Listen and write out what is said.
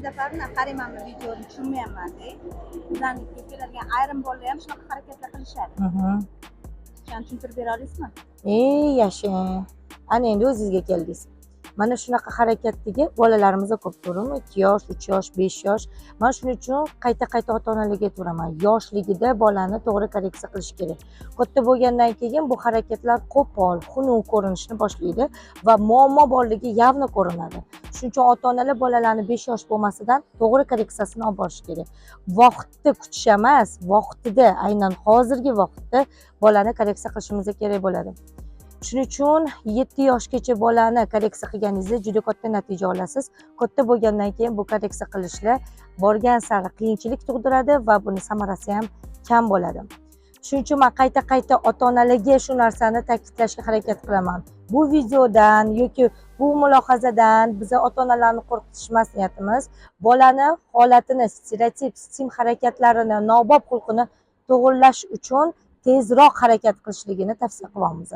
zafarni qaraymanmi videoni tushunmayapman-da. Ularni keladigan ayrim bolalar ham shunaqa harakatlar qilishadi. Sen tushuntirib bera olasizmi? Yashang. Ana endi o'zingizga keldingiz. Mana shunaqa harakatdagi bolalarimiz ko'p, to'g'rimi? 2 yosh, 3 yosh, 5 yosh. Men shuning uchun qayta ota-onalarga aytaveraman. Yoshligida bolani to'g'ri korreksiya qilish kerak. Katta bo'lgandan keyin bu harakatlar qo'pol, xunuk ko'rinishni boshlaydi va muammo borligi yavni ko'rinadi. Shuning uchun ota-onalar bolalarni 5 yosh bo'lmasidan to'g'ri korreksiyasini olib borish kerak. Vaqtni kutish emas, vaqtida, aynan hozirgi vaqtda bolani korreksiya qilishimiz kerak bo'ladi. Shuning uchun 7 yoshgacha bolani korreksiya qilganingizda juda katta natija olasiz. Katta bo'lgandan keyin bu korreksiya qilishlar borgan sari qiyinchilik tug'diradi va buni samarasi ham kam bo'ladi. Shuning uchun men qayta ota-onalarga shu narsani ta'kidlashga harakat qilaman. Bu videodan yoki bu mulohazadan biza ota-onalarni qo'rqitish emas niyatimiz, bolani holatini, stereotip, stim harakatlarini, nobop xulqini to'g'rilash uchun tezroq harakat qilishligini tavsiya qilamiz.